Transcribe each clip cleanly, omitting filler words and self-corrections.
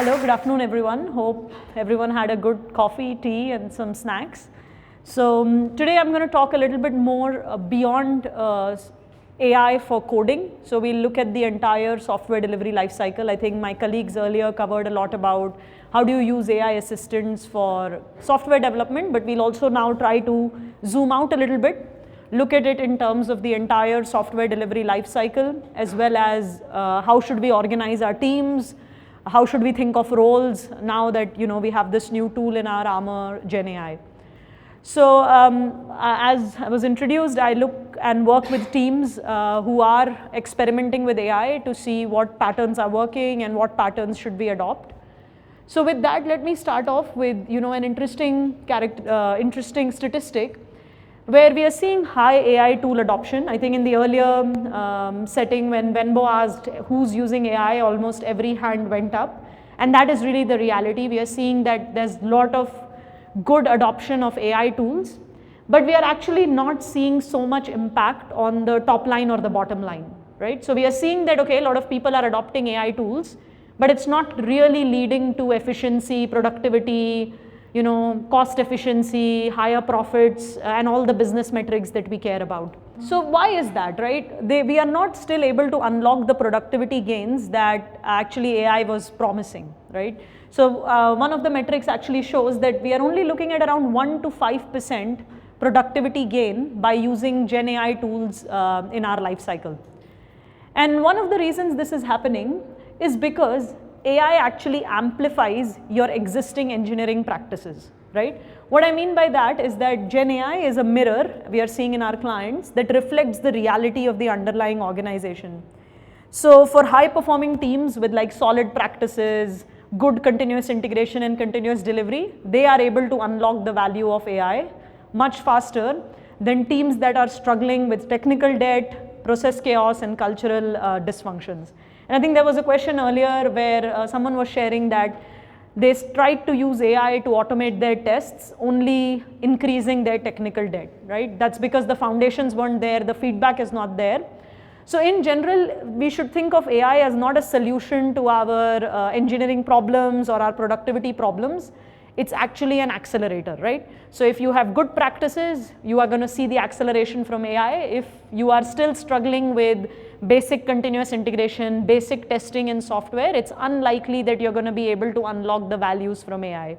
Hello, good afternoon everyone. Hope everyone had a good coffee, tea and some snacks. So today I'm going to talk a little bit more beyond AI for coding. So we'll look at the entire software delivery lifecycle. I think my colleagues earlier covered a lot about how do you use AI assistants for software development, but we'll also now try to zoom out a little bit, look at it in terms of the entire software delivery lifecycle, as well as how should we organize our teams, how should we think of roles now that we have this new tool in our armor, GenAI. So as I was introduced, I look and work with teams who are experimenting with AI to see what patterns are working and what patterns should we adopt. So with that, let me start off with an interesting statistic where we are seeing high AI tool adoption. I think in the earlier setting when Venbo asked who's using AI, almost every hand went up. And that is really the reality. We are seeing that there's a lot of good adoption of AI tools, but we are actually not seeing so much impact on the top line or the bottom line, right? So we are seeing that, okay, a lot of people are adopting AI tools, but it's not really leading to efficiency, productivity, cost efficiency, higher profits, and all the business metrics that we care about. So why is that, right? We are not still able to unlock the productivity gains that actually AI was promising, right? So one of the metrics actually shows that we are only looking at around 1 to 5% productivity gain by using Gen AI tools in our life cycle. And one of the reasons this is happening is because AI actually amplifies your existing engineering practices, right? What I mean by that is that Gen AI is a mirror we are seeing in our clients that reflects the reality of the underlying organization. So for high performing teams with like solid practices, good continuous integration and continuous delivery, they are able to unlock the value of AI much faster than teams that are struggling with technical debt, process chaos and cultural dysfunctions. And I think there was a question earlier where someone was sharing that they tried to use AI to automate their tests, only increasing their technical debt, right? That's because the foundations weren't there, the feedback is not there. So in general, we should think of AI as not a solution to our engineering problems or our productivity problems. It's actually an accelerator, right? So if you have good practices, you are going to see the acceleration from AI. If you are still struggling with basic continuous integration, basic testing in software, it's unlikely that you're going to be able to unlock the values from AI.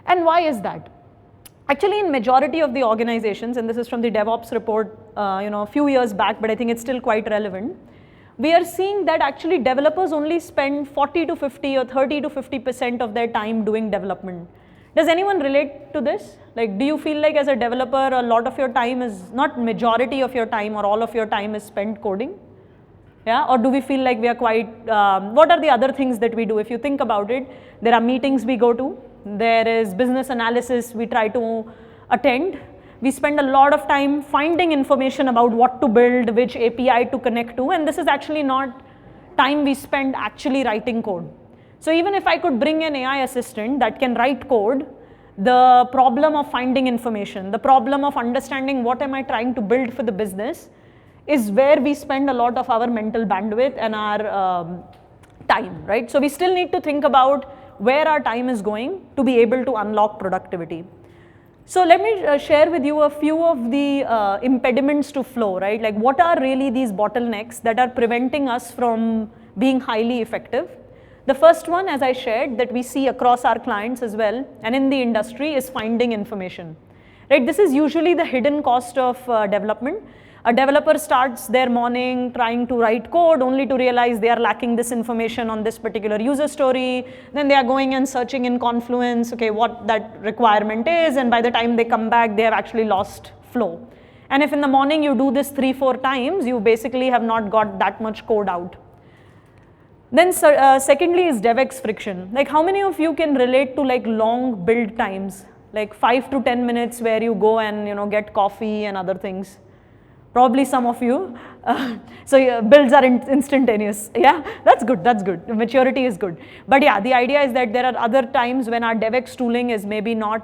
And why is that? Actually, in majority of the organizations, and this is from the DevOps report a few years back, but I think it's still quite relevant, we are seeing that actually developers only spend 40 to 50 or 30 to 50% of their time doing development. Does anyone relate to this? Like, do you feel like as a developer, a lot of your time is, not majority of your time or all of your time is spent coding? Yeah, or do we feel like we are quite, what are the other things that we do? If you think about it, there are meetings we go to, there is business analysis we try to attend. We spend a lot of time finding information about what to build, which API to connect to, and this is actually not time we spend actually writing code. So even if I could bring an AI assistant that can write code, the problem of finding information, the problem of understanding what am I trying to build for the business is where we spend a lot of our mental bandwidth and our time, right? So we still need to think about where our time is going to be able to unlock productivity. So let me share with you a few of the impediments to flow, right? Like what are really these bottlenecks that are preventing us from being highly effective? The first one, as I shared, that we see across our clients as well and in the industry is finding information, right? This is usually the hidden cost of development. A developer starts their morning trying to write code only to realize they are lacking this information on this particular user story. Then they are going and searching in Confluence, okay, what that requirement is, and by the time they come back, they have actually lost flow. And if in the morning you do this 3-4 times, you basically have not got that much code out. Then secondly is DevX friction. Like how many of you can relate to like long build times, like 5 to 10 minutes where you go and get coffee and other things? Probably some of you. So yeah, builds are instantaneous. Yeah, that's good, that's good. Maturity is good. But yeah, the idea is that there are other times when our DevX tooling is maybe not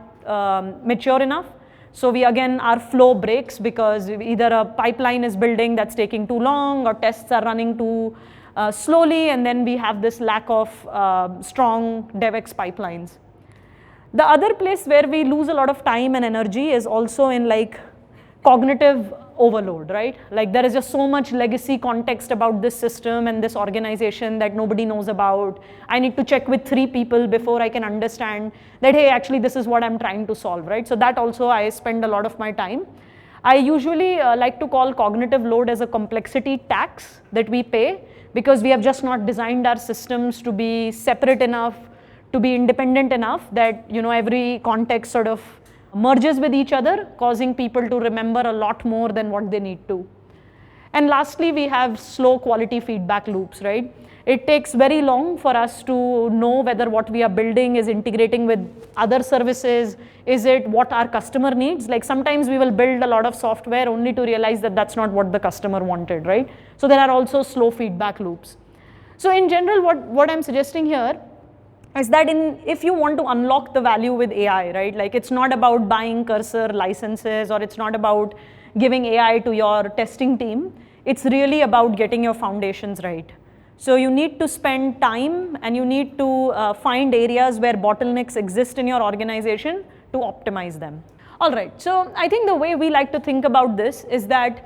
mature enough. So we again, our flow breaks because either a pipeline is building that's taking too long or tests are running too slowly, and then we have this lack of strong DevX pipelines. The other place where we lose a lot of time and energy is also in like cognitive overload, right? Like there is just so much legacy context about this system and this organization that nobody knows about. I need to check with 3 people before I can understand that, hey, actually this is what I'm trying to solve, right? So that also I spend a lot of my time. I usually like to call cognitive load as a complexity tax that we pay, because we have just not designed our systems to be separate enough, to be independent enough that every context sort of merges with each other, causing people to remember a lot more than what they need to. And lastly, we have slow quality feedback loops, right? It takes very long for us to know whether what we are building is integrating with other services. Is it what our customer needs? Like sometimes we will build a lot of software only to realize that that's not what the customer wanted, right? So there are also slow feedback loops. So in general, what I'm suggesting here is that if you want to unlock the value with AI, right? Like it's not about buying Cursor licenses, or it's not about giving AI to your testing team. It's really about getting your foundations right. So you need to spend time, and you need to find areas where bottlenecks exist in your organization to optimize them. All right, so I think the way we like to think about this is that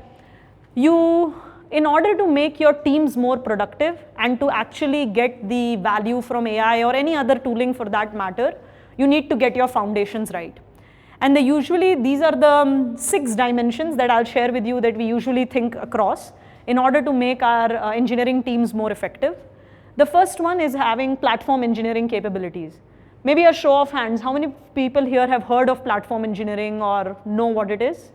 in order to make your teams more productive and to actually get the value from AI or any other tooling for that matter, you need to get your foundations right. And these are the 6 dimensions that I'll share with you that we usually think across in order to make our engineering teams more effective. The first one is having platform engineering capabilities. Maybe a show of hands, how many people here have heard of platform engineering or know what it is?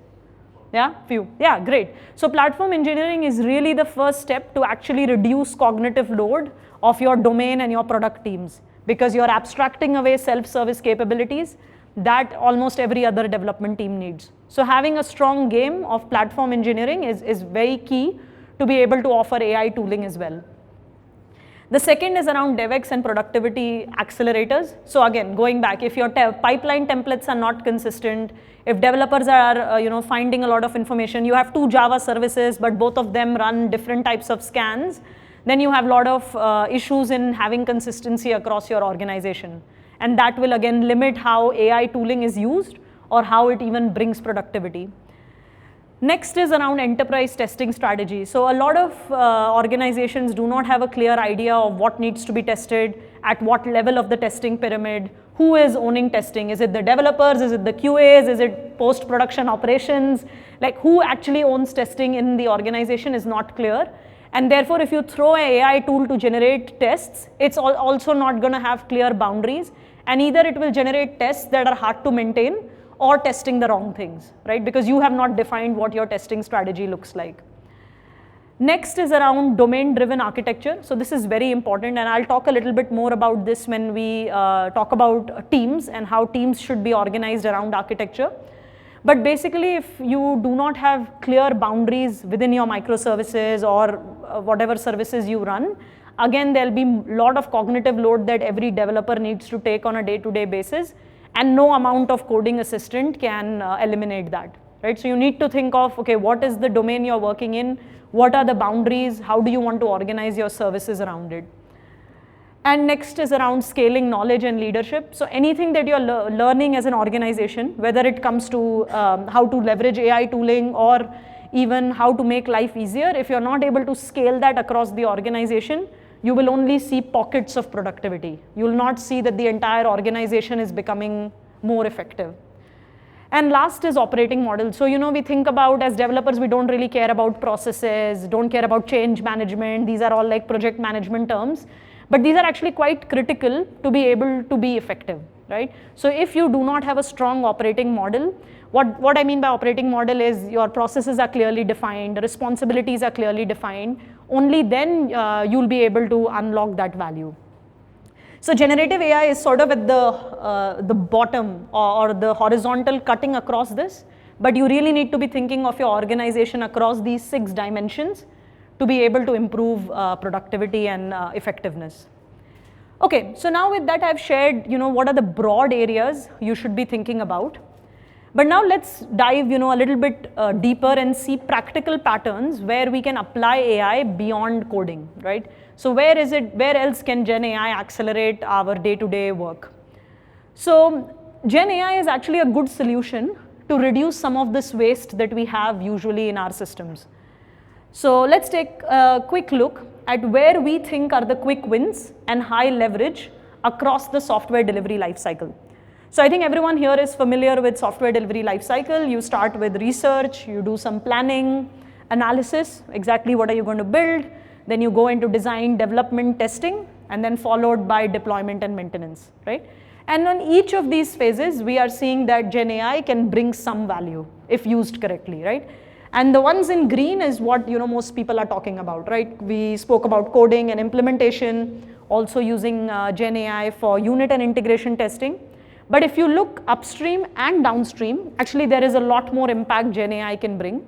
Yeah, few. Yeah, great. So platform engineering is really the first step to actually reduce cognitive load of your domain and your product teams, because you're abstracting away self-service capabilities that almost every other development team needs. So having a strong game of platform engineering is very key to be able to offer AI tooling as well. The second is around DevX and productivity accelerators. So again, going back, if your pipeline templates are not consistent, if developers are finding a lot of information, you have 2 Java services, but both of them run different types of scans, then you have a lot of issues in having consistency across your organization. And that will again limit how AI tooling is used or how it even brings productivity. Next is around enterprise testing strategy. So a lot of organizations do not have a clear idea of what needs to be tested, at what level of the testing pyramid, who is owning testing. Is it the developers? Is it the QAs? Is it post-production operations? Like who actually owns testing in the organization is not clear. And therefore, if you throw an AI tool to generate tests, it's also not going to have clear boundaries. And either it will generate tests that are hard to maintain, or testing the wrong things, right? Because you have not defined what your testing strategy looks like. Next is around domain-driven architecture. So this is very important, and I'll talk a little bit more about this when we talk about teams and how teams should be organized around architecture. But basically, if you do not have clear boundaries within your microservices or whatever services you run, again, there'll be a lot of cognitive load that every developer needs to take on a day-to-day basis, and no amount of coding assistant can eliminate that, right? So you need to think of, okay, what is the domain you're working in? What are the boundaries? How do you want to organize your services around it? And next is around scaling knowledge and leadership. So anything that you're learning as an organization, whether it comes to how to leverage AI tooling or even how to make life easier, if you're not able to scale that across the organization, you will only see pockets of productivity. You will not see that the entire organization is becoming more effective. And last is operating model. So we think about, as developers, we don't really care about processes, don't care about change management. These are all like project management terms. But these are actually quite critical to be able to be effective, right? So if you do not have a strong operating model, what I mean by operating model is your processes are clearly defined, responsibilities are clearly defined, only then you'll be able to unlock that value. So generative AI is sort of at the bottom or the horizontal cutting across this, but you really need to be thinking of your organization across these 6 dimensions to be able to improve productivity and effectiveness. Okay, so now with that I've shared what are the broad areas you should be thinking about. But now let's dive, a little bit deeper and see practical patterns where we can apply AI beyond coding, right? So where else can Gen AI accelerate our day-to-day work? So Gen AI is actually a good solution to reduce some of this waste that we have usually in our systems. So let's take a quick look at where we think are the quick wins and high leverage across the software delivery lifecycle. So I think everyone here is familiar with software delivery lifecycle. You start with research, you do some planning, analysis, exactly what are you going to build, then you go into design, development, testing, and then followed by deployment and maintenance, right? And on each of these phases, we are seeing that Gen AI can bring some value if used correctly, right? And the ones in green is what most people are talking about, right? We spoke about coding and implementation, also using Gen AI for unit and integration testing. But if you look upstream and downstream, actually there is a lot more impact Gen AI can bring.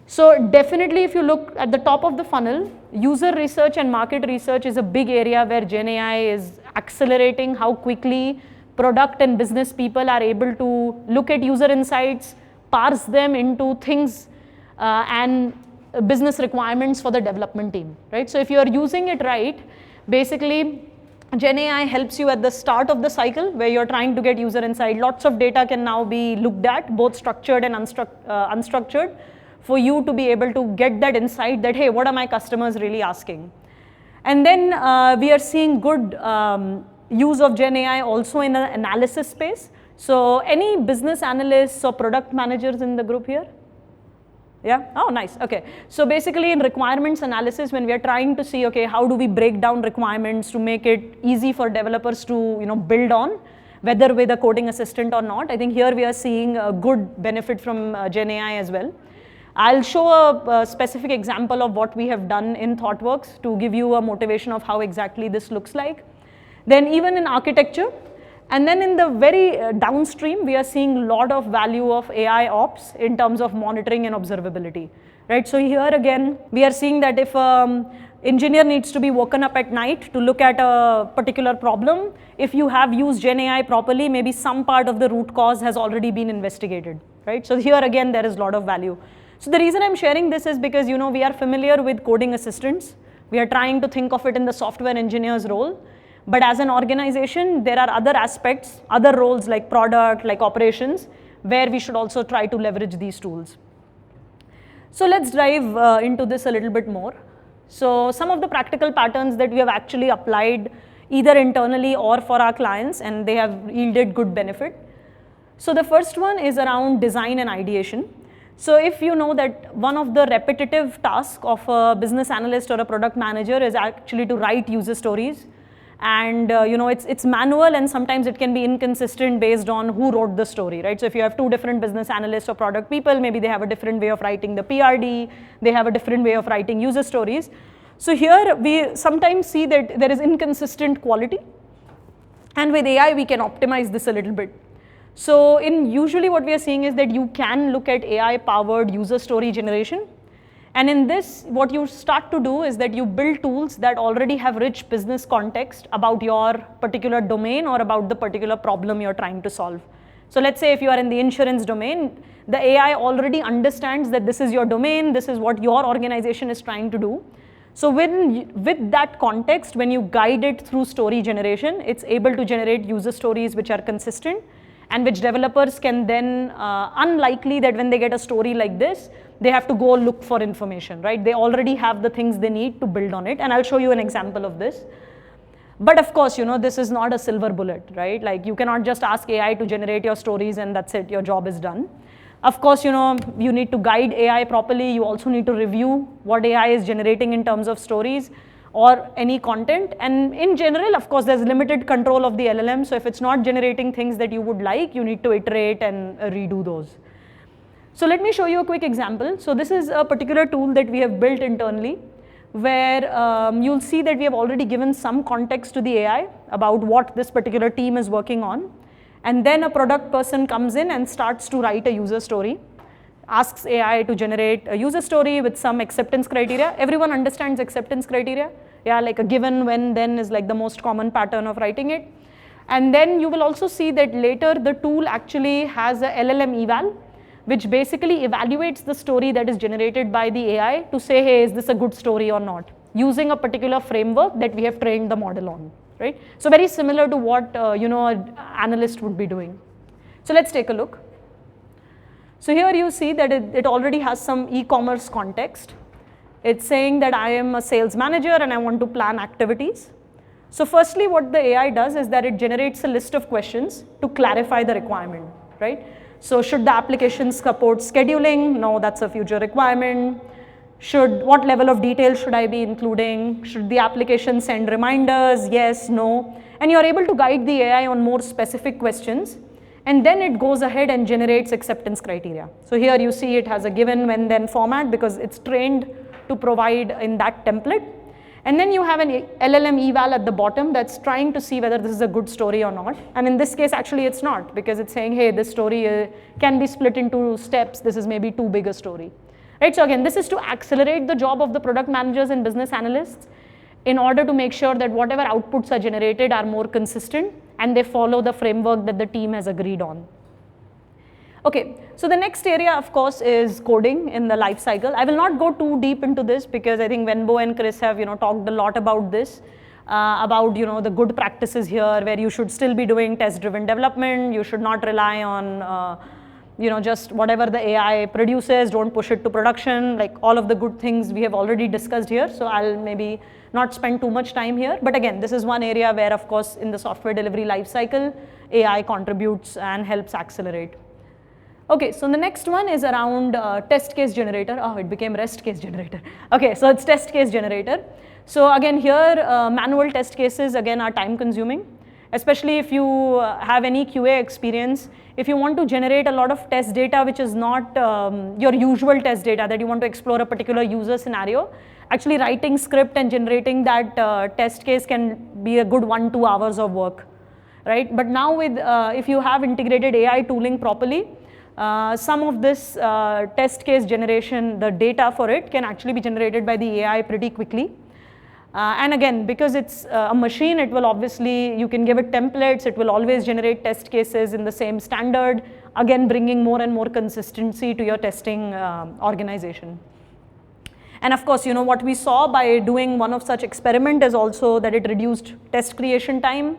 So definitely if you look at the top of the funnel, user research and market research is a big area where Gen AI is accelerating how quickly product and business people are able to look at user insights, parse them into things and business requirements for the development team, right? So if you are using it right, basically Gen AI helps you at the start of the cycle where you're trying to get user insight. Lots of data can now be looked at, both structured and unstructured, for you to be able to get that insight that, hey, what are my customers really asking? And then we are seeing good use of Gen AI also in an analysis space. So any business analysts or product managers in the group here? Yeah? Oh, nice. Okay. So basically in requirements analysis, when we are trying to see, okay, how do we break down requirements to make it easy for developers to, build on, whether with a coding assistant or not, I think here we are seeing a good benefit from Gen AI as well. I'll show a specific example of what we have done in ThoughtWorks to give you a motivation of how exactly this looks like. Then even in architecture, and then in the very downstream, we are seeing a lot of value of AI ops in terms of monitoring and observability, right? So here again, we are seeing that if engineer needs to be woken up at night to look at a particular problem, if you have used Gen AI properly, maybe some part of the root cause has already been investigated, right? So here again, there is a lot of value. So the reason I'm sharing this is because, we are familiar with coding assistants. We are trying to think of it in the software engineer's role. But as an organization, there are other aspects, other roles like product, like operations, where we should also try to leverage these tools. So let's dive into this a little bit more. So some of the practical patterns that we have actually applied either internally or for our clients, and they have yielded good benefit. So the first one is around design and ideation. So if you know that one of the repetitive tasks of a business analyst or a product manager is actually to write user stories, and it's manual, and sometimes it can be inconsistent based on who wrote the story, right? So if you have two different business analysts or product people, maybe they have a different way of writing the PRD, they have a different way of writing user stories. So here we sometimes see that there is inconsistent quality, and with AI we can optimize this a little bit. So usually what we are seeing is that you can look at AI powered user story generation. And in this, what you start to do is that you build tools that already have rich business context about your particular domain or about the particular problem you're trying to solve. So let's say if you are in the insurance domain, the AI already understands that this is your domain, this is what your organization is trying to do. So with that context, when you guide it through story generation, it's able to generate user stories which are consistent, and which developers can then, unlikely that when they get a story like this, they have to go look for information, right? They already have the things they need to build on it, and I'll show you an example of this. But of course, this is not a silver bullet, right? Like you cannot just ask AI to generate your stories and that's it, your job is done. Of course, you need to guide AI properly. You also need to review what AI is generating in terms of stories or any content. And in general, of course, there's limited control of the LLM. So if it's not generating things that you would like, you need to iterate and redo those. So let me show you a quick example. So this is a particular tool that we have built internally, where you'll see that we have already given some context to the AI about what this particular team is working on. And then a product person comes in and starts to write a user story, asks AI to generate a user story with some acceptance criteria. Everyone understands acceptance criteria. Yeah, like a given, when, then is like the most common pattern of writing it. And then you will also see that later the tool actually has a LLM eval, which basically evaluates the story that is generated by the AI to say, hey, is this a good story or not, using a particular framework that we have trained the model on, right? So very similar to what an analyst would be doing. So let's take a look. So here you see that it already has some e-commerce context. It's saying that I am a sales manager and I want to plan activities. So firstly, what the AI does is that it generates a list of questions to clarify the requirement, right? So should the application support scheduling? No, that's a future requirement. What level of detail should I be including? Should the application send reminders? Yes, no. And you're able to guide the AI on more specific questions, and then it goes ahead and generates acceptance criteria. So here you see it has a given, when, then format because it's trained to provide in that template. And then you have an LLM eval at the bottom that's trying to see whether this is a good story or not. And in this case, actually it's not, because it's saying, hey, this story can be split into steps. This is maybe too big a story. Right? So again, this is to accelerate the job of the product managers and business analysts in order to make sure that whatever outputs are generated are more consistent and they follow the framework that the team has agreed on. Okay, so the next area, of course, is coding in the life cycle. I will not go too deep into this because I think Wenbo and Chris have talked a lot about this, about the good practices here, where you should still be doing test-driven development. You should not rely on just whatever the AI produces. Don't push it to production. Like all of the good things we have already discussed here. So I'll maybe not spend too much time here. But again, this is one area where, of course, in the software delivery life cycle, AI contributes and helps accelerate. Okay, so the next one is around test case generator. Oh, it became REST case generator. Okay, so it's test case generator. So again here, manual test cases again are time consuming, especially if you have any QA experience. If you want to generate a lot of test data which is not your usual test data, that you want to explore a particular user scenario, actually writing script and generating that test case can be a good 1-2 hours of work, right? But now with if you have integrated AI tooling properly, some of this test case generation, the data for it can actually be generated by the AI pretty quickly. And again, because it's a machine, it will obviously, you can give it templates, it will always generate test cases in the same standard, again bringing more and more consistency to your testing organization. And of course, what we saw by doing one of such experiment is also that it reduced test creation time.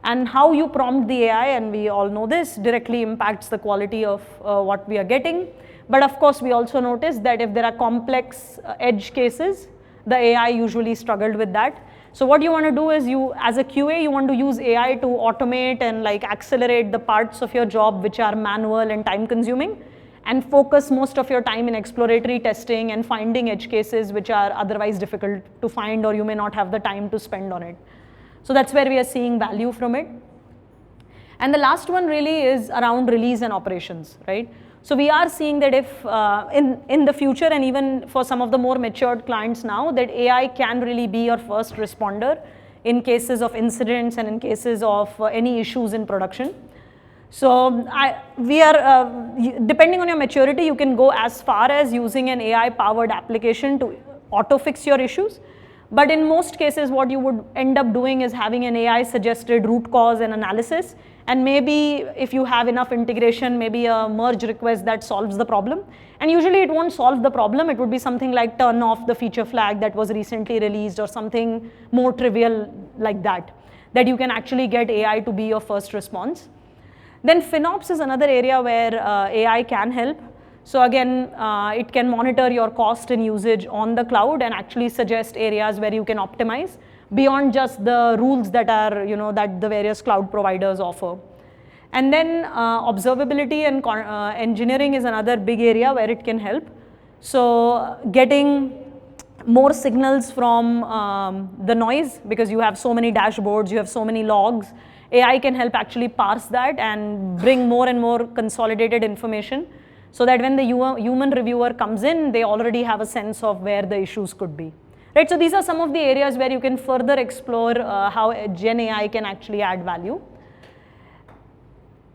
And how you prompt the AI, and we all know this, directly impacts the quality of what we are getting. But of course, we also notice that if there are complex edge cases, the AI usually struggled with that. So what you want to do is as a QA, you want to use AI to automate and like accelerate the parts of your job which are manual and time consuming, and focus most of your time in exploratory testing and finding edge cases which are otherwise difficult to find, or you may not have the time to spend on it. So that's where we are seeing value from it. And the last one really is around release and operations, right? So we are seeing that if in the future, and even for some of the more matured clients now, that AI can really be your first responder in cases of incidents and in cases of any issues in production. So we are, depending on your maturity, you can go as far as using an AI powered application to auto fix your issues. But in most cases, what you would end up doing is having an AI suggested root cause and analysis. And maybe if you have enough integration, maybe a merge request that solves the problem. And usually it won't solve the problem. It would be something like turn off the feature flag that was recently released, or something more trivial like that you can actually get AI to be your first response. Then FinOps is another area where AI can help. So again, it can monitor your cost and usage on the cloud and actually suggest areas where you can optimize beyond just the rules that are, that the various cloud providers offer. And then observability and engineering is another big area where it can help. So getting more signals from the noise, because you have so many dashboards, you have so many logs, AI can help actually parse that and bring more and more consolidated information, so that when the human reviewer comes in, they already have a sense of where the issues could be. Right? So these are some of the areas where you can further explore how Gen AI can actually add value.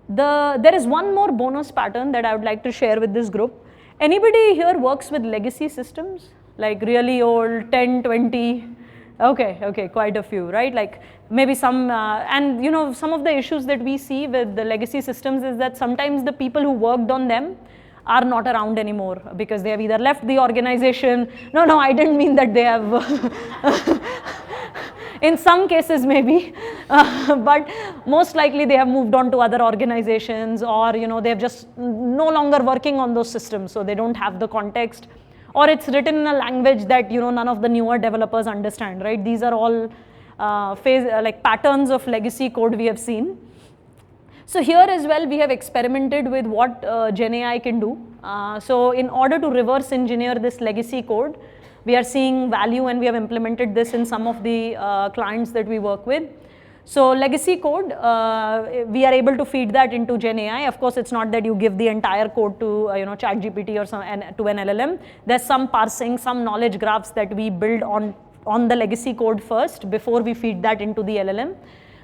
There is one more bonus pattern that I would like to share with this group. Anybody here works with legacy systems? Like really old, 10, 20, Okay, quite a few, right? Like maybe some, and you know, some of the issues that we see with the legacy systems is that sometimes the people who worked on them are not around anymore because they have either left the organization. No, I didn't mean that they have, in some cases maybe, but most likely they have moved on to other organizations, or you know, they're just no longer working on those systems, so they don't have the context, or it's written in a language that, you know, none of the newer developers understand, right? These are all like patterns of legacy code we have seen. So here as well, we have experimented with what GenAI can do. So in order to reverse engineer this legacy code, we are seeing value, and we have implemented this in some of the clients that we work with. So legacy code, we are able to feed that into GenAI. Of course, it's not that you give the entire code to you know, ChatGPT or some, to an LLM. There's some parsing, some knowledge graphs that we build on the legacy code first before we feed that into the LLM.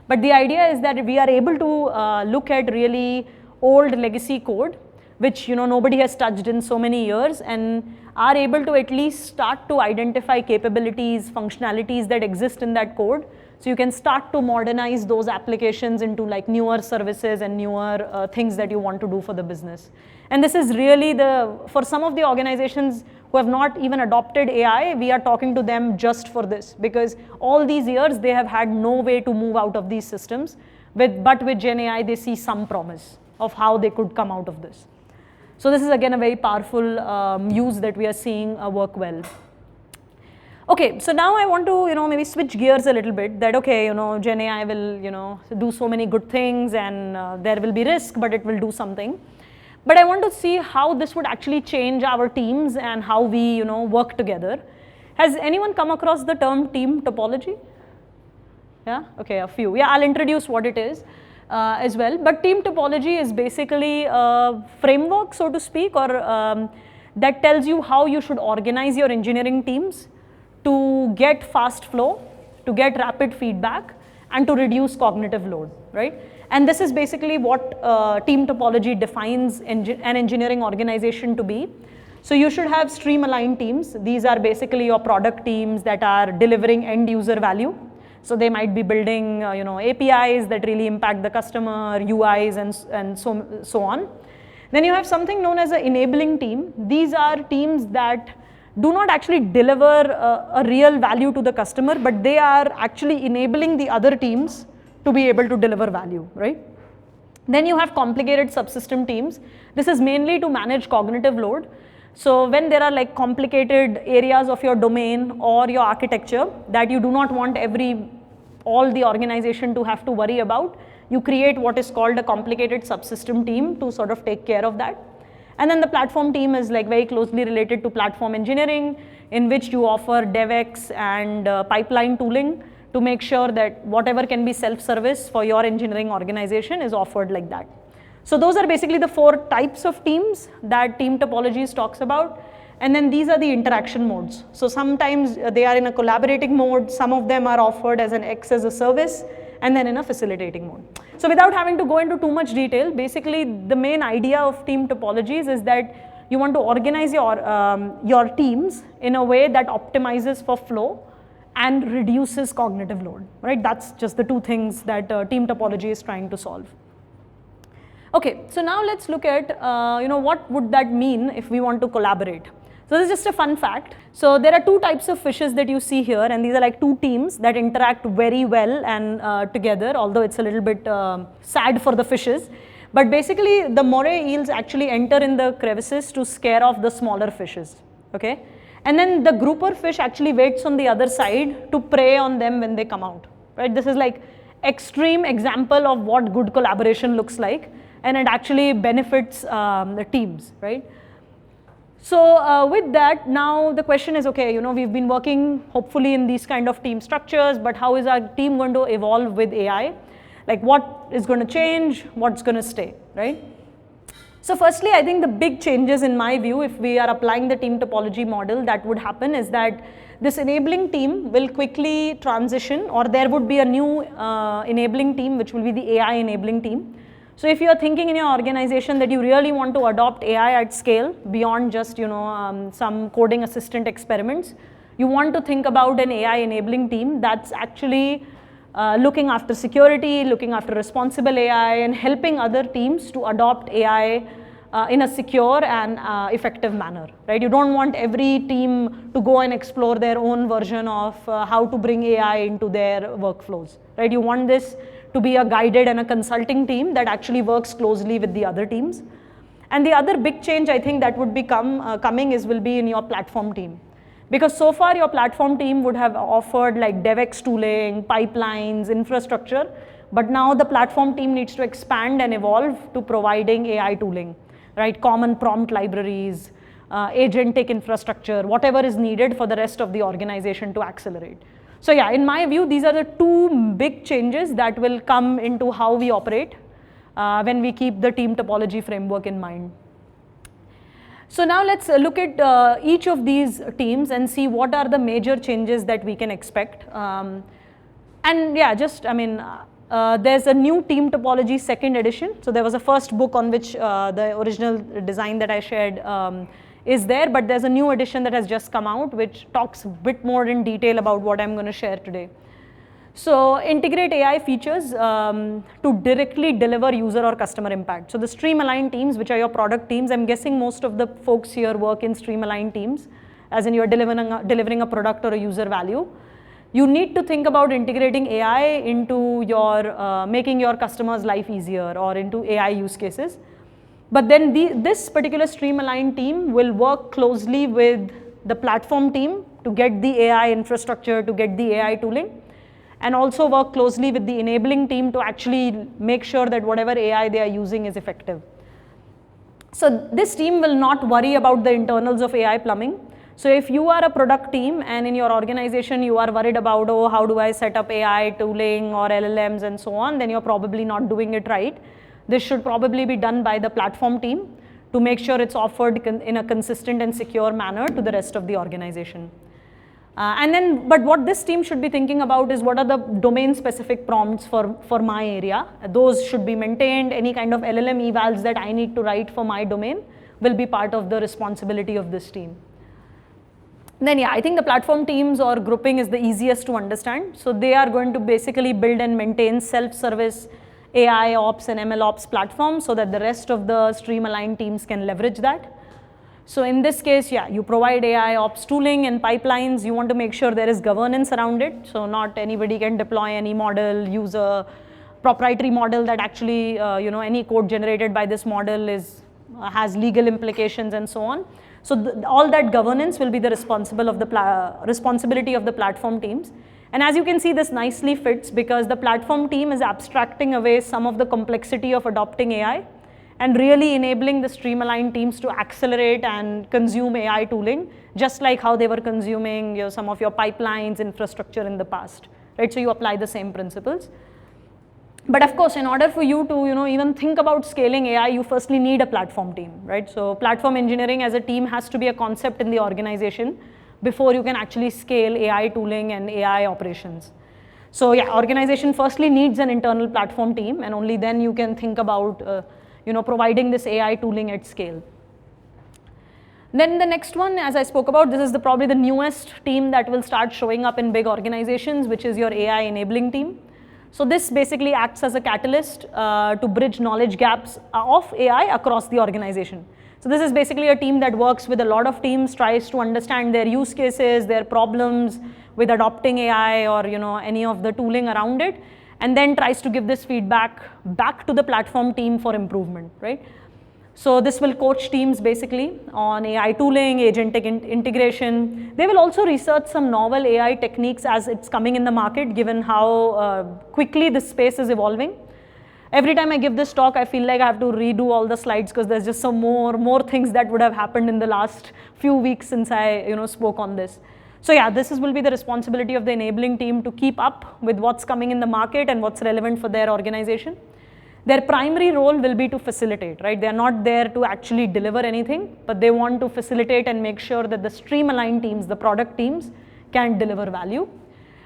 But the idea is that we are able to look at really old legacy code, which, you know, nobody has touched in so many years, and are able to at least start to identify capabilities, functionalities that exist in that code. So you can start to modernize those applications into like newer services and newer things that you want to do for the business. And this is really for some of the organizations who have not even adopted AI, we are talking to them just for this, because all these years they have had no way to move out of these systems. But with GenAI, they see some promise of how they could come out of this. So this is again a very powerful use that we are seeing work well. Okay, so now I want to, you know, maybe switch gears a little bit, that okay, you know, GenAI will, you know, do so many good things, and there will be risk, but it will do something. But I want to see how this would actually change our teams and how we, you know, work together. Has anyone come across the term team topology? Yeah, okay, a few. Yeah, I'll introduce what it is as well. But team topology is basically a framework, so to speak, or that tells you how you should organize your engineering teams to get fast flow, to get rapid feedback, and to reduce cognitive load, right? And this is basically what team topology defines an engineering organization to be. So you should have stream aligned teams. These are basically your product teams that are delivering end user value. So they might be building you know, APIs that really impact the customer, UIs, and so on. Then you have something known as an enabling team. These are teams that do not actually deliver a real value to the customer, but they are actually enabling the other teams to be able to deliver value, right? Then you have complicated subsystem teams. This is mainly to manage cognitive load. So when there are like complicated areas of your domain or your architecture that you do not want all the organization to have to worry about, you create what is called a complicated subsystem team to sort of take care of that. And then the platform team is like very closely related to platform engineering, in which you offer DevX and pipeline tooling to make sure that whatever can be self-service for your engineering organization is offered like that. So those are basically the 4 types of teams that team topologies talks about. And then these are the interaction modes. So sometimes they are in a collaborating mode, some of them are offered as an X as a service, and then in a facilitating mode. So without having to go into too much detail, basically the main idea of team topologies is that you want to organize your teams in a way that optimizes for flow and reduces cognitive load, right? That's just the 2 things that team topology is trying to solve. Okay, so now let's look at, you know, what would that mean if we want to collaborate. So this is just a fun fact. So there are 2 types of fishes that you see here, and these are like 2 teams that interact very well and together, although it's a little bit sad for the fishes. But basically the moray eels actually enter in the crevices to scare off the smaller fishes, okay? And then the grouper fish actually waits on the other side to prey on them when they come out, right? This is like extreme example of what good collaboration looks like, and it actually benefits the teams, right? So with that, now the question is, okay, you know, we've been working hopefully in these kind of team structures, but how is our team going to evolve with AI? Like what is going to change, what's going to stay, right? So firstly, I think the big changes in my view, if we are applying the team topology model, that would happen is that this enabling team will quickly transition, or there would be a new enabling team, which will be the AI enabling team. So if you are thinking in your organization that you really want to adopt AI at scale beyond just, you know, some coding assistant experiments, You want to think about an AI enabling team that's actually looking after security, looking after responsible AI, and helping other teams to adopt AI in a secure and effective manner, right? You don't want every team to go and explore their own version of how to bring AI into their workflows, right? You want this to be a guided and a consulting team that actually works closely with the other teams. And the other big change I think that would be will be in your platform team. Because so far your platform team would have offered like DevX tooling, pipelines, infrastructure, but now the platform team needs to expand and evolve to providing AI tooling, right? Common prompt libraries, agentic infrastructure, whatever is needed for the rest of the organization to accelerate. So yeah, in my view, these are the two big changes that will come into how we operate when we keep the team topology framework in mind. So now let's look at each of these teams and see what are the major changes that we can expect. And yeah, there's a new team topology second edition. So there was a first book on which the original design that I shared is there, but there's a new edition that has just come out which talks a bit more in detail about what I'm going to share today. So integrate AI features to directly deliver user or customer impact. So the stream aligned teams, which are your product teams, I'm guessing most of the folks here work in stream aligned teams, as in you're delivering a product or a user value. You need to think about integrating AI into your, making your customers' life easier or into AI use cases. But then this particular stream aligned team will work closely with the platform team to get the AI infrastructure, to get the AI tooling, and also work closely with the enabling team to actually make sure that whatever AI they are using is effective. So this team will not worry about the internals of AI plumbing. So if you are a product team and in your organization you are worried about, oh, how do I set up AI tooling or LLMs and so on, then you're probably not doing it right. This should probably be done by the platform team to make sure it's offered in a consistent and secure manner to the rest of the organization. But what this team should be thinking about is what are the domain specific prompts for my area. Those should be maintained. Any kind of LLM evals that I need to write for my domain will be part of the responsibility of this team. Then yeah, I think the platform teams or grouping is the easiest to understand. So they are going to basically build and maintain self-service AI ops and ML ops platforms so that the rest of the stream aligned teams can leverage that. So in this case, yeah, you provide AI ops tooling and pipelines. You want to make sure there is governance around it. So not anybody can deploy any model, use a proprietary model that actually, any code generated by this model has legal implications and so on. So all that governance will be the responsibility of the platform teams. And as you can see, this nicely fits because the platform team is abstracting away some of the complexity of adopting AI and really enabling the stream aligned teams to accelerate and consume AI tooling, just like how they were consuming some of your pipelines, infrastructure in the past, right? So you apply the same principles. But of course, in order for you to even think about scaling AI, you firstly need a platform team, right? So platform engineering as a team has to be a concept in the organization before you can actually scale AI tooling and AI operations. So yeah, organization firstly needs an internal platform team, and only then you can think about providing this AI tooling at scale. Then the next one, as I spoke about, this is probably the newest team that will start showing up in big organizations, which is your AI enabling team. So this basically acts as a catalyst to bridge knowledge gaps of AI across the organization. So this is basically a team that works with a lot of teams, tries to understand their use cases, their problems with adopting AI or any of the tooling around it, and then tries to give this feedback back to the platform team for improvement, right? So this will coach teams basically on AI tooling, agentic integration. They will also research some novel AI techniques as it's coming in the market, given how quickly this space is evolving. Every time I give this talk, I feel like I have to redo all the slides because there's just some more things that would have happened in the last few weeks since I spoke on this. So yeah, this will be the responsibility of the enabling team to keep up with what's coming in the market and what's relevant for their organization. Their primary role will be to facilitate, right? They're not there to actually deliver anything, but they want to facilitate and make sure that the stream aligned teams, the product teams, can deliver value.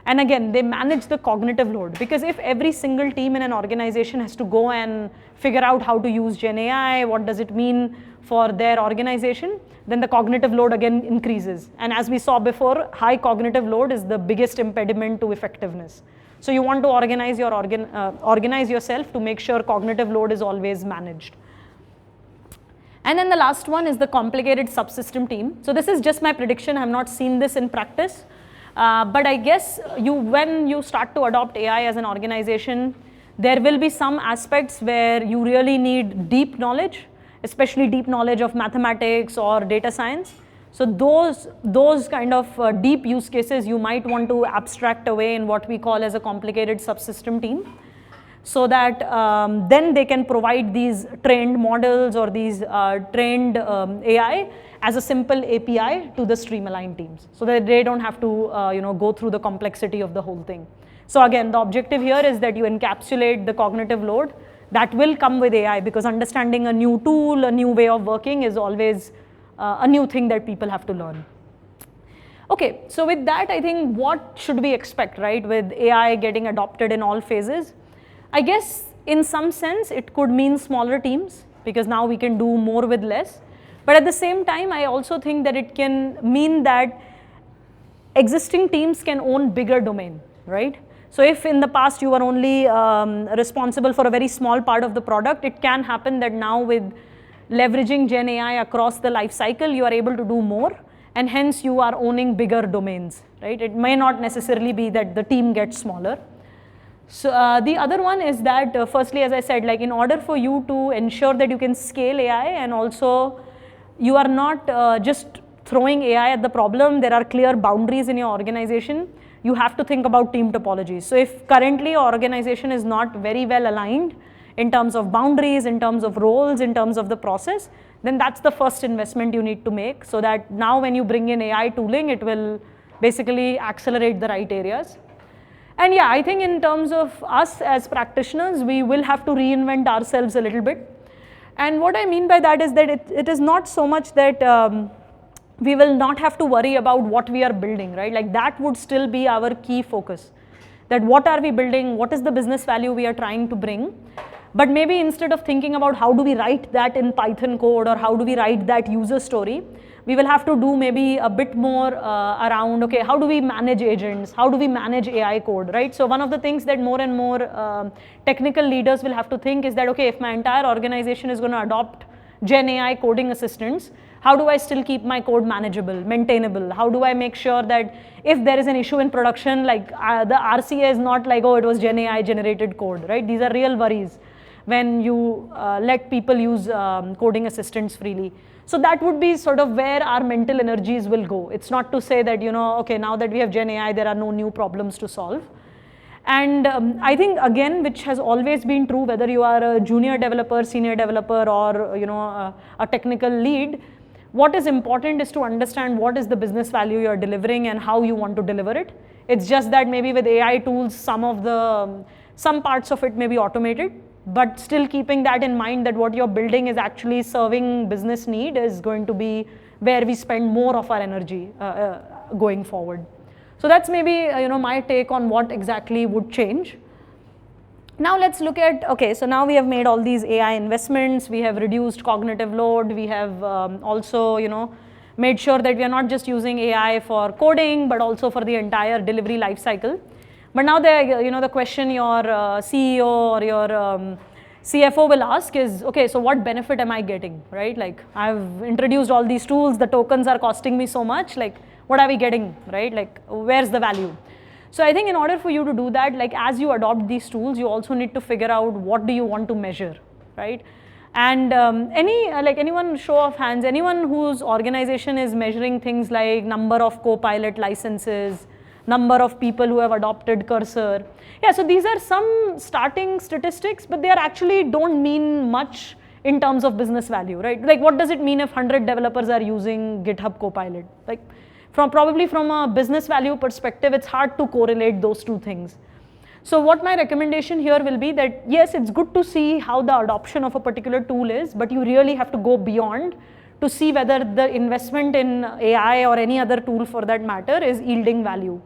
And again, they manage the cognitive load, because if every single team in an organization has to go and figure out how to use Gen AI, what does it mean for their organization, then the cognitive load again increases. And as we saw before, high cognitive load is the biggest impediment to effectiveness. So you want to organize yourself to make sure cognitive load is always managed. And then the last one is the complicated subsystem team. So this is just my prediction. I have not seen this in practice. But I guess when you start to adopt AI as an organization, there will be some aspects where you really need deep knowledge, especially deep knowledge of mathematics or data science. So those kind of deep use cases you might want to abstract away in what we call as a complicated subsystem team, so that then they can provide these trained models or these trained AI as a simple API to the stream-aligned teams, so that they don't have to go through the complexity of the whole thing. So again, the objective here is that you encapsulate the cognitive load that will come with AI, because understanding a new tool, a new way of working is always a new thing that people have to learn. Okay, so with that, I think what should we expect, right, with AI getting adopted in all phases? I guess in some sense it could mean smaller teams, because now we can do more with less. But at the same time, I also think that it can mean that existing teams can own bigger domain, right? So if in the past you were only responsible for a very small part of the product, it can happen that now with leveraging Gen AI across the life cycle, you are able to do more, and hence you are owning bigger domains, right? It may not necessarily be that the team gets smaller. So the other one is that firstly, as I said, like in order for you to ensure that you can scale AI, and also you are not just throwing AI at the problem, there are clear boundaries in your organization. You have to think about team topologies. So if currently your organization is not very well aligned in terms of boundaries, in terms of roles, in terms of the process, then that's the first investment you need to make, so that now when you bring in AI tooling, it will basically accelerate the right areas. And yeah, I think in terms of us as practitioners, we will have to reinvent ourselves a little bit. And what I mean by that is that it is not so much that we will not have to worry about what we are building, right? Like that would still be our key focus. That what are we building, what is the business value we are trying to bring. But maybe instead of thinking about how do we write that in Python code or how do we write that user story, we will have to do maybe a bit more around, okay, how do we manage agents? How do we manage AI code, right? So one of the things that more and more technical leaders will have to think is that, okay, if my entire organization is going to adopt Gen AI coding assistants, how do I still keep my code manageable, maintainable? How do I make sure that if there is an issue in production, like the RCA is not like, oh, it was Gen AI generated code, right? These are real worries when you let people use coding assistants freely. So that would be sort of where our mental energies will go. It's not to say that, okay, now that we have Gen AI, there are no new problems to solve. And I think, again, which has always been true, whether you are a junior developer, senior developer, or a technical lead, what is important is to understand what is the business value you are delivering and how you want to deliver it. It's just that maybe with AI tools, some parts of it may be automated, but still keeping that in mind that what you're building is actually serving business need is going to be where we spend more of our energy going forward. So that's maybe my take on what exactly would change. Now let's look at, okay, so now we have made all these AI investments, we have reduced cognitive load, we have also made sure that we are not just using AI for coding, but also for the entire delivery life cycle. But now the question your CEO or your CFO will ask is, okay, so what benefit am I getting, right? Like I've introduced all these tools, the tokens are costing me so much, like what are we getting, right? Like where's the value? So I think in order for you to do that, like as you adopt these tools, you also need to figure out what do you want to measure, right? And anyone, show of hands, anyone whose organization is measuring things like number of Copilot licenses, number of people who have adopted Cursor. Yeah, so these are some starting statistics, but they are actually don't mean much in terms of business value, right? Like what does it mean if 100 developers are using GitHub Copilot? Like probably from a business value perspective, it's hard to correlate those two things. So what my recommendation here will be that yes, it's good to see how the adoption of a particular tool is, but you really have to go beyond to see whether the investment in AI or any other tool for that matter is yielding value.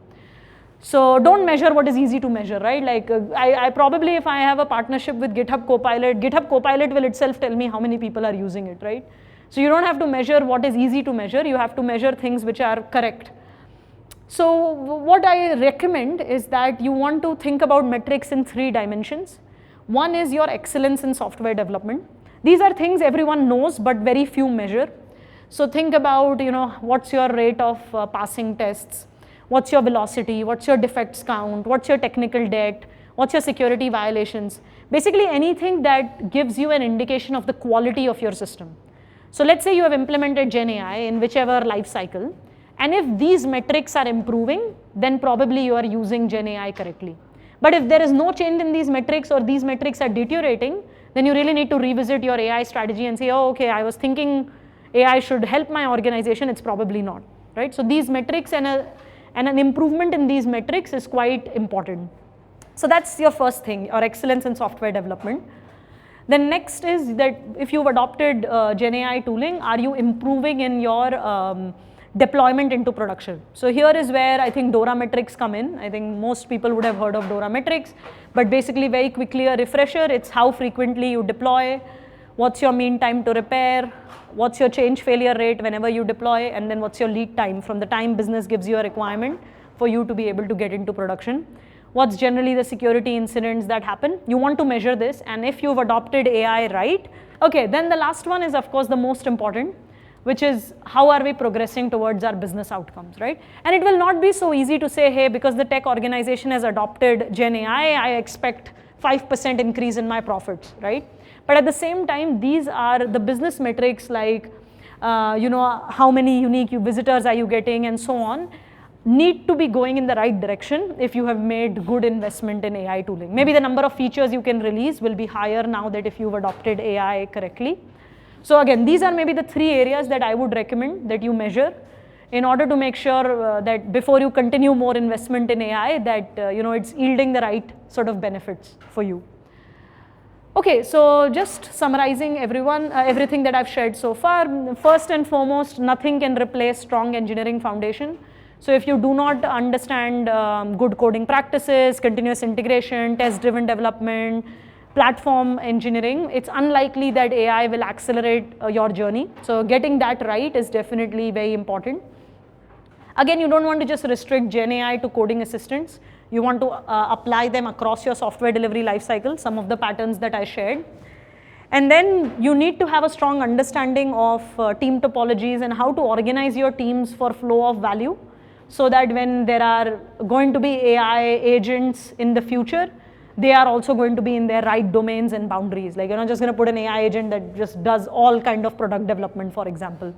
So don't measure what is easy to measure, right? Like I probably, if I have a partnership with GitHub Copilot will itself tell me how many people are using it, right? So you don't have to measure what is easy to measure, you have to measure things which are correct. So what I recommend is that you want to think about metrics in 3 dimensions. One is your excellence in software development. These are things everyone knows but very few measure. So think about, what's your rate of passing tests, what's your velocity, what's your defects count, what's your technical debt, what's your security violations. Basically anything that gives you an indication of the quality of your system. So let's say you have implemented Gen AI in whichever life cycle, and if these metrics are improving, then probably you are using Gen AI correctly. But if there is no change in these metrics or these metrics are deteriorating, then you really need to revisit your AI strategy and say, oh, okay, I was thinking AI should help my organization, it's probably not, right? So these metrics and an improvement in these metrics is quite important. So that's your first thing, your excellence in software development. Then next is that if you've adopted Gen AI tooling, are you improving in your deployment into production? So here is where I think DORA metrics come in. I think most people would have heard of DORA metrics, but basically very quickly a refresher, it's how frequently you deploy, what's your mean time to repair, what's your change failure rate whenever you deploy, and then what's your lead time from the time business gives you a requirement for you to be able to get into production. What's generally the security incidents that happen? You want to measure this, and if you've adopted AI right, okay, then the last one is of course the most important, which is how are we progressing towards our business outcomes, right? And it will not be so easy to say, hey, because the tech organization has adopted Gen AI, I expect 5% increase in my profits, right? But at the same time, these are the business metrics like, how many unique visitors are you getting and so on, need to be going in the right direction if you have made good investment in AI tooling. Maybe the number of features you can release will be higher now that if you've adopted AI correctly. So again, these are maybe the 3 areas that I would recommend that you measure in order to make sure that before you continue more investment in AI, that it's yielding the right sort of benefits for you. Okay, so just summarizing everything that I've shared so far. First and foremost, nothing can replace strong engineering foundation. So if you do not understand good coding practices, continuous integration, test-driven development, platform engineering, it's unlikely that AI will accelerate your journey. So getting that right is definitely very important. Again, you don't want to just restrict Gen AI to coding assistants. You want to apply them across your software delivery lifecycle, some of the patterns that I shared. And then you need to have a strong understanding of team topologies and how to organize your teams for flow of value, so that when there are going to be AI agents in the future, they are also going to be in their right domains and boundaries. Like you're not just going to put an AI agent that just does all kind of product development, for example.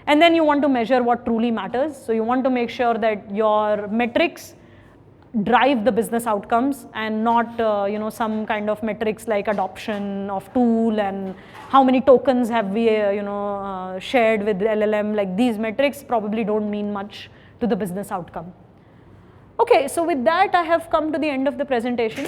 And then you want to measure what truly matters. So you want to make sure that your metrics drive the business outcomes and not some kind of metrics like adoption of tool and how many tokens have we shared with LLM. Like these metrics probably don't mean much to the business outcome. Okay, so with that I have come to the end of the presentation.